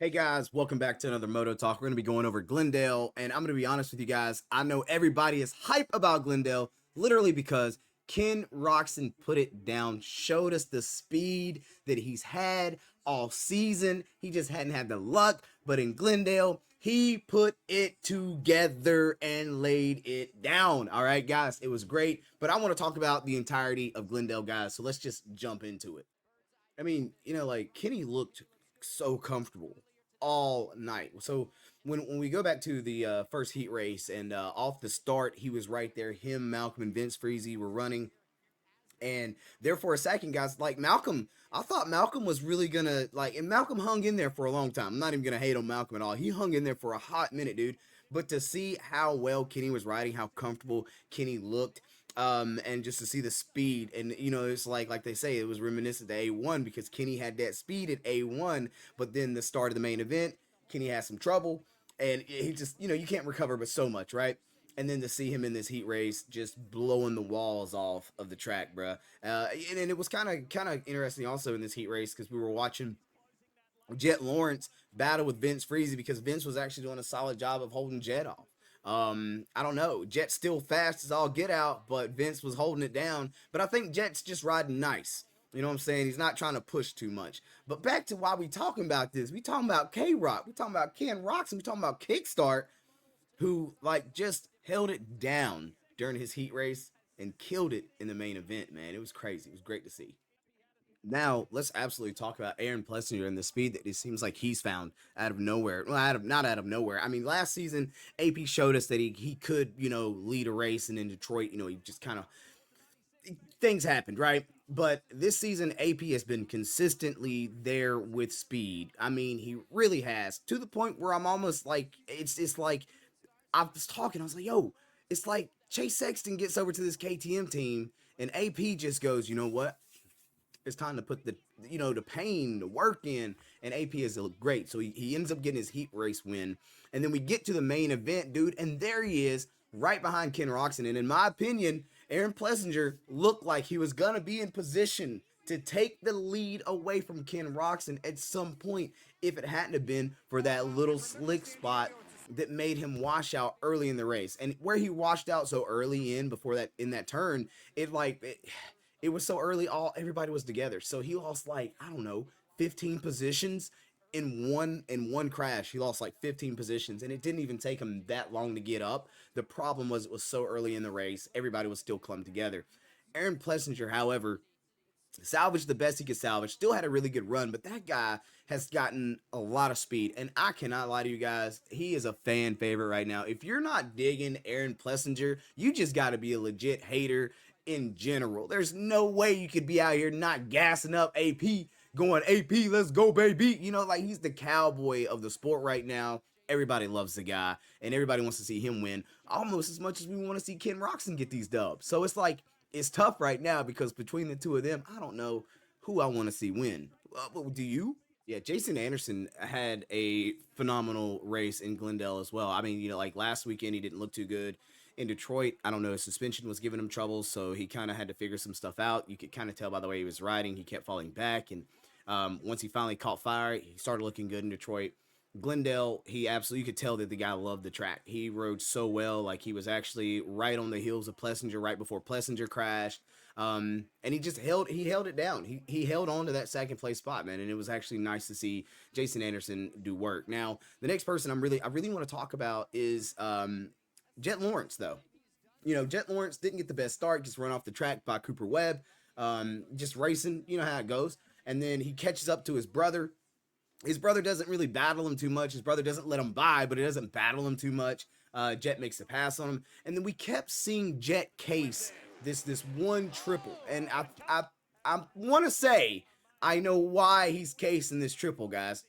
Hey guys, welcome back to another Moto Talk. We're going to be going over Glendale, and I'm going to be honest with you guys. I know everybody is hype about Glendale, literally because Ken Roczen put it down, showed us the speed that he's had all season. He just hadn't had the luck, but in Glendale, he put it together and laid it down. All right, guys, it was great, but I want to talk about the entirety of Glendale, guys. So let's just jump into it. I mean, like Kenny looked so comfortable all night. So when we go back to the first heat race and off the start, he was right there. Him, Malcolm, and Vince Freezy were running. And there for a second, guys, like Malcolm, I thought Malcolm was really gonna and Malcolm hung in there for a long time. I'm not even gonna hate on Malcolm at all. He hung in there for a hot minute, dude. But to see how well Kenny was riding, how comfortable Kenny looked, and just to see the speed, and it's like they say, it was reminiscent to A1 because Kenny had that speed at A1, but then the start of the main event, Kenny had some trouble, and he just you can't recover but so much, right? And then to see him in this heat race just blowing the walls off of the track, bruh. And it was kind of interesting also in this heat race because we were watching Jet Lawrence battle with Vince Freezy because Vince was actually doing a solid job of holding Jet off. I don't know. Jet's still fast as all get out, but Vince was holding it down. But I think Jet's just riding nice. You know what I'm saying? He's not trying to push too much. But back to why we talking about this. We talking about K-Rock. We talking about Ken Rocks, and we talking about Kickstart, who just held it down during his heat race and killed it in the main event, man. It was crazy. It was great to see. Now let's absolutely talk about Aaron Plessinger and the speed that it seems like he's found out of nowhere. Well, not out of nowhere. I mean, last season AP showed us that he could lead a race, and in Detroit he just kind of things happened, right? But this season AP has been consistently there with speed. I mean, he really has, to the point where I'm almost like it's like I was talking. I was like, yo, it's like Chase Sexton gets over to this KTM team, and AP just goes, you know what? It's time to put the pain, the work in, and AP has looked great. So he ends up getting his heat race win, and then we get to the main event, dude, and there he is, right behind Ken Roczen. And in my opinion, Aaron Plessinger looked like he was gonna be in position to take the lead away from Ken Roczen at some point if it hadn't have been for that little slick spot that made him wash out early in the race. And where he washed out so early before that in that turn, it was so early, all everybody was together. So he lost I don't know, 15 positions in one crash. He lost like 15 positions, and it didn't even take him that long to get up. The problem was it was so early in the race, everybody was still clumped together. Aaron Plessinger, however, salvaged the best he could salvage, still had a really good run, but that guy has gotten a lot of speed, and I cannot lie to you guys, he is a fan favorite right now. If you're not digging Aaron Plessinger, you just got to be a legit hater in general. There's no way you could be out here not gassing up AP, going AP, let's go baby. Like he's the cowboy of the sport right now. Everybody loves the guy, and everybody wants to see him win almost as much as we want to see Ken Roczen get these dubs. So it's tough right now because between the two of them, I don't know who I want to see win. Do you? Yeah, Jason Anderson had a phenomenal race in Glendale as well. I mean, like last weekend, he didn't look too good. In Detroit, I don't know, his suspension was giving him trouble, so he kind of had to figure some stuff out. You could kind of tell by the way he was riding, he kept falling back. And once he finally caught fire, he started looking good in Detroit. Glendale, he absolutely, you could tell that the guy loved the track. He rode so well, like he was actually right on the heels of Plessinger right before Plessinger crashed. And he held it down. He held on to that second place spot, man, and it was actually nice to see Jason Anderson do work. Now, the next person I really want to talk about is Jet Lawrence, though. Jet Lawrence didn't get the best start, just run off the track by Cooper Webb, just racing. You know how it goes. And then he catches up to his brother. His brother doesn't really battle him too much. His brother doesn't let him by, but he doesn't battle him too much. Jet makes a pass on him, and then we kept seeing Jet case this one triple, and I want to say I know why he's casing this triple, guys.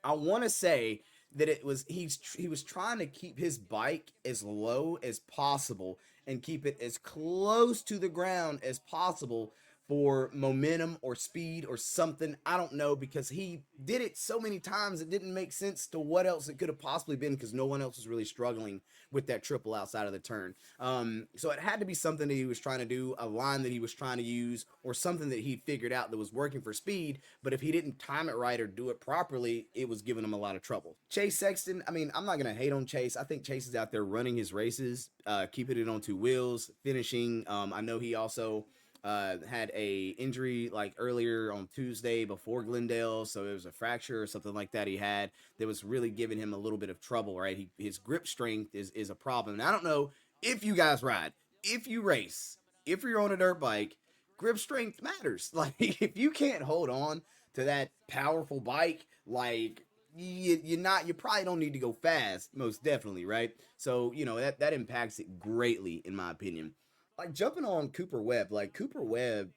I want to say that he was trying to keep his bike as low as possible and keep it as close to the ground as possible for momentum or speed or something. I don't know, because he did it so many times it didn't make sense to what else it could have possibly been, because no one else was really struggling with that triple outside of the turn. So it had to be something that he was trying to do, a line that he was trying to use, or something that he figured out that was working for speed. But if he didn't time it right or do it properly, it was giving him a lot of trouble. Chase Sexton, I mean, I'm not going to hate on Chase. I think Chase is out there running his races, keeping it on two wheels, finishing. I know he also had a injury like earlier on Tuesday before Glendale, so it was a fracture or something like that he had that was really giving him a little bit of trouble, right? His grip strength is a problem. And I don't know if you guys ride, if you race, if you're on a dirt bike, grip strength matters. Like, if you can't hold on to that powerful bike, like, you probably don't need to go fast, most definitely, right? So that impacts it greatly, in my opinion. Like, jumping on Cooper Webb, like, Cooper Webb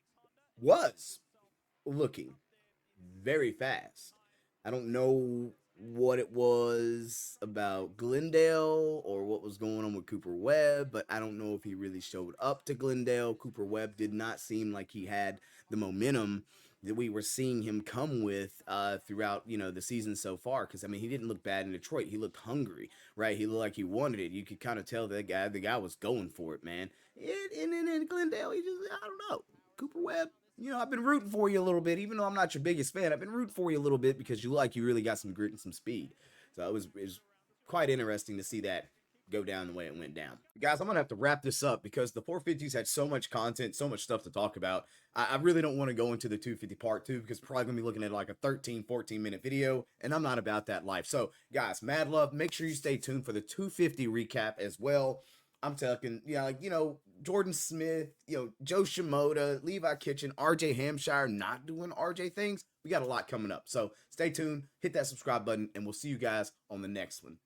was looking very fast. I don't know what it was about Glendale or what was going on with Cooper Webb, but I don't know if he really showed up to Glendale. Cooper Webb did not seem like he had the momentum that we were seeing him come with throughout the season so far. Because I mean, he didn't look bad in Detroit. He looked hungry, right? He looked like he wanted it. You could kind of tell that the guy was going for it, man. And in Glendale, he just, I don't know. Cooper Webb, I've been rooting for you a little bit, even though I'm not your biggest fan. I've been rooting for you a little bit because you really got some grit and some speed. So it was quite interesting to see that go down the way it went down. Guys, I'm gonna have to wrap this up because the 450s had so much content, so much stuff to talk about. I really don't want to go into the 250 part two because probably gonna be looking at like a 13, 14-minute video, and I'm not about that life. So, guys, mad love. Make sure you stay tuned for the 250 recap as well. I'm talking, Jordan Smith, Joe Shimoda, Levi Kitchen, RJ Hampshire not doing RJ things. We got a lot coming up. So stay tuned, hit that subscribe button, and we'll see you guys on the next one.